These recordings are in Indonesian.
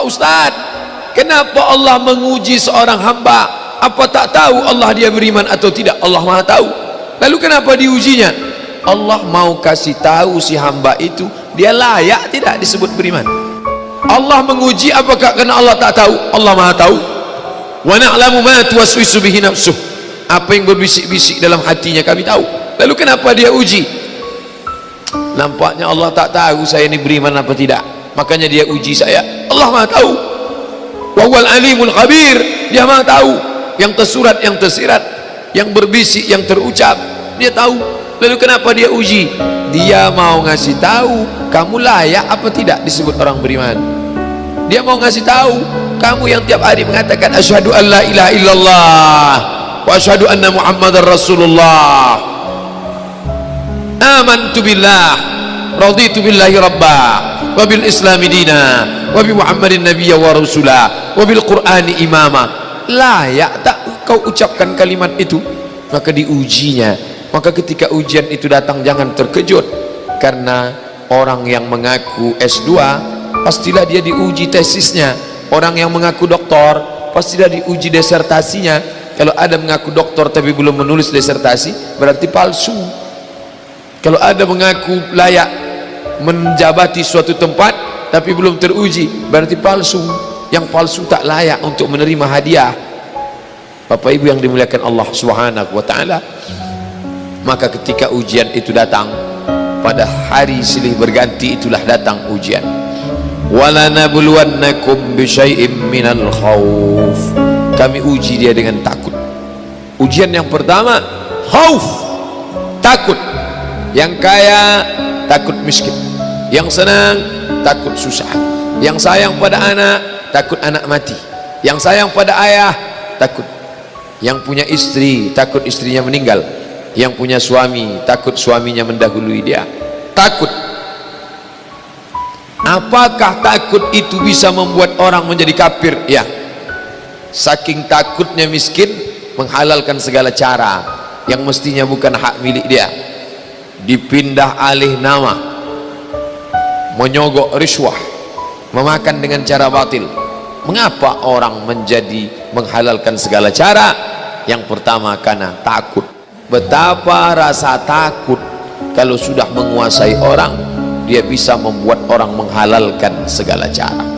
Pak Ustadz, kenapa Allah menguji seorang hamba? Apa tak tahu Allah dia beriman atau tidak? Allah Maha tahu. Lalu kenapa diujinya? Allah mau kasih tahu si hamba itu dia layak tidak disebut beriman. Allah menguji apakah karena Allah tak tahu? Allah Maha tahu. Wa na'lamu ma tuwaswisu bihi nafsuh. Apa yang berbisik-bisik dalam hatinya kami tahu. Lalu kenapa dia uji? Nampaknya Allah tak tahu saya ini beriman apa tidak, makanya dia uji saya. Allah Maha tahu. Wa huwal alimul khabir. Dia Maha tahu yang tersurat, yang tersirat, yang berbisik, yang terucap, dia tahu. Lalu kenapa dia uji? Dia mau ngasih tahu kamu layak apa tidak disebut orang beriman. Dia mau ngasih tahu kamu yang tiap hari mengatakan asyhadu an la ilaha illallah wa asyhadu anna muhammadar rasulullah, amantu billah, raditu billahi rabba, wa bil islami dina, wa bi muhammadin nabiyya wa rasulah, wa bil qur'ani imama. Layak tak kau ucapkan kalimat itu? Maka diujinya. Maka ketika ujian itu datang jangan terkejut, karena orang yang mengaku S2 pastilah dia diuji tesisnya. Orang yang mengaku doktor pastilah diuji disertasinya. Kalau ada mengaku doktor tapi belum menulis disertasi berarti palsu. Kalau ada mengaku layak menjabati suatu tempat tapi belum teruji berarti palsu. Yang palsu tak layak untuk menerima hadiah. Bapak Ibu yang dimuliakan Allah Subhanahu wa taala, maka ketika ujian itu datang pada hari silih berganti, itulah datang ujian. Wala nabluwannakum bisyai'im minal khauf. Kami uji dia dengan takut. Ujian yang pertama khauf, takut. Yang kaya takut miskin, yang senang takut susah, yang sayang pada anak takut anak mati, yang sayang pada ayah takut, yang punya istri takut istrinya meninggal, yang punya suami takut suaminya mendahului dia. Takut. Apakah takut itu bisa membuat orang menjadi kafir? Ya, saking takutnya miskin menghalalkan segala cara yang mestinya bukan hak milik dia, dipindah alih nama, menyogok riswah, memakan dengan cara batil. Mengapa orang menjadi menghalalkan segala cara? Yang pertama karena takut. Betapa rasa takut kalau sudah menguasai orang, dia bisa membuat orang menghalalkan segala cara.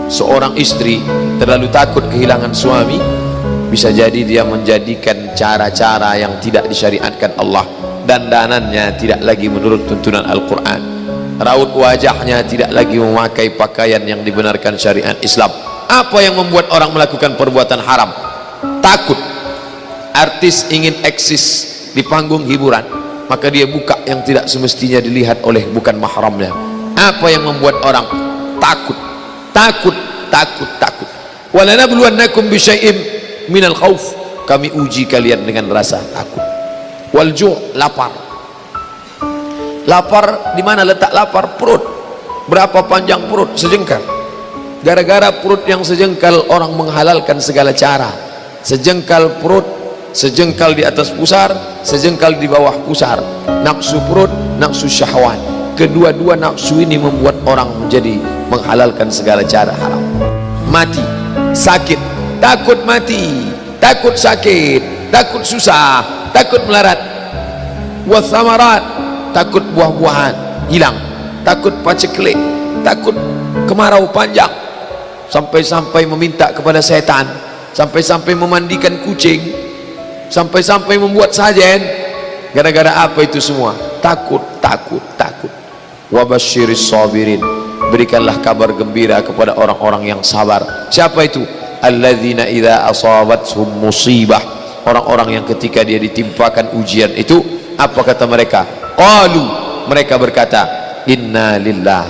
Seorang istri terlalu takut kehilangan suami, bisa jadi dia menjadikan cara-cara yang tidak disyariatkan Allah. Dandanannya tidak lagi menurut tuntunan Al-Quran, raut wajahnya tidak lagi memakai pakaian yang dibenarkan syariat Islam. Apa yang membuat orang melakukan perbuatan haram? Takut. Artis ingin eksis di panggung hiburan, maka dia buka yang tidak semestinya dilihat oleh bukan mahramnya. Apa yang membuat orang takut? Takut, takut, takut. Walanabluwannakum bisyai'im minal khauf. Kami uji kalian dengan rasa takut. Wal ju', lapar. Lapar, di mana letak lapar? Perut. Berapa panjang perut? Sejengkal. Gara-gara perut yang sejengkal orang menghalalkan segala cara. Sejengkal perut, sejengkal di atas pusar, sejengkal di bawah pusar. Nafsu perut, nafsu syahwat. Kedua-dua nafsu ini membuat orang menjadi menghalalkan segala cara haram. Mati, sakit, takut mati, takut sakit, takut susah, takut melarat. Wathamarat, takut buah-buahan hilang, takut paceklik, takut kemarau panjang, sampai-sampai meminta kepada setan, sampai-sampai memandikan kucing, sampai-sampai membuat sajen. Gara-gara apa itu semua? Takut, takut, takut. Wabasyiris sabirin, berikanlah kabar gembira kepada orang-orang yang sabar. Siapa itu? Alladzina idza asabathum musibah, orang-orang yang ketika dia ditimpakan ujian itu, apa kata mereka? Qalu, mereka berkata, inna lillah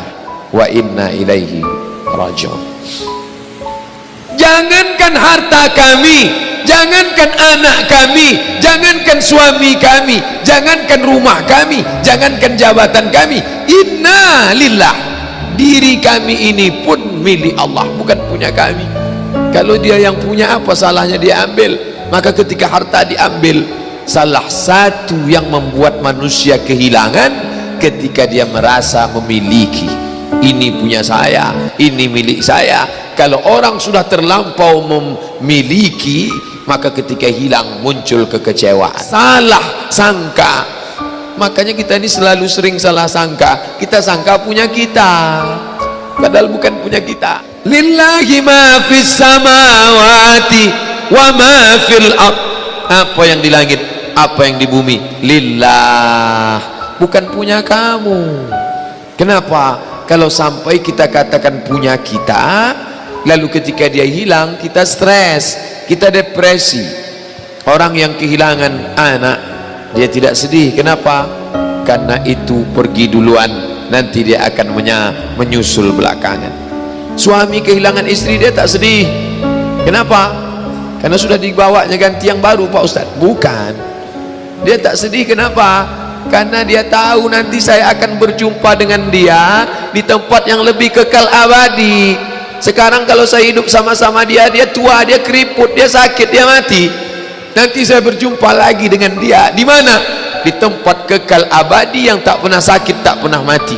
wa inna ilaihi raji'un. Jangankan harta kami, jangankan anak kami, jangankan suami kami, jangankan rumah kami, jangankan jabatan kami, inna lillah, diri kami ini pun milik Allah, bukan punya kami. Kalau dia yang punya, apa salahnya dia ambil? Maka ketika harta diambil, salah satu yang membuat manusia kehilangan ketika dia merasa memiliki. Ini punya saya, ini milik saya, Kalau orang sudah terlampau memiliki, maka ketika hilang muncul kekecewaan, salah sangka. Makanya kita ini selalu sering salah sangka. Kita sangka punya kita, padahal bukan punya kita. Lillahi ma fis samawati wa ma fil ard. Apa yang di langit, apa yang di bumi, lillah, bukan punya kamu. Kenapa? Kalau sampai kita katakan punya kita, lalu ketika dia hilang kita stres, kita depresi. Orang yang kehilangan anak, dia tidak sedih. Kenapa? Karena itu pergi duluan, nanti dia akan menyusul belakangan. Suami kehilangan istri, dia tak sedih. Kenapa? Karena sudah dibawanya ganti yang baru, Pak Ustaz. Bukan, dia tak sedih. Kenapa? Karena dia tahu nanti saya akan berjumpa dengan dia di tempat yang lebih kekal abadi. Sekarang kalau saya hidup sama-sama dia, dia tua, dia keriput, dia sakit, dia mati. Nanti saya berjumpa lagi dengan dia di mana? Di tempat kekal abadi yang tak pernah sakit, tak pernah mati.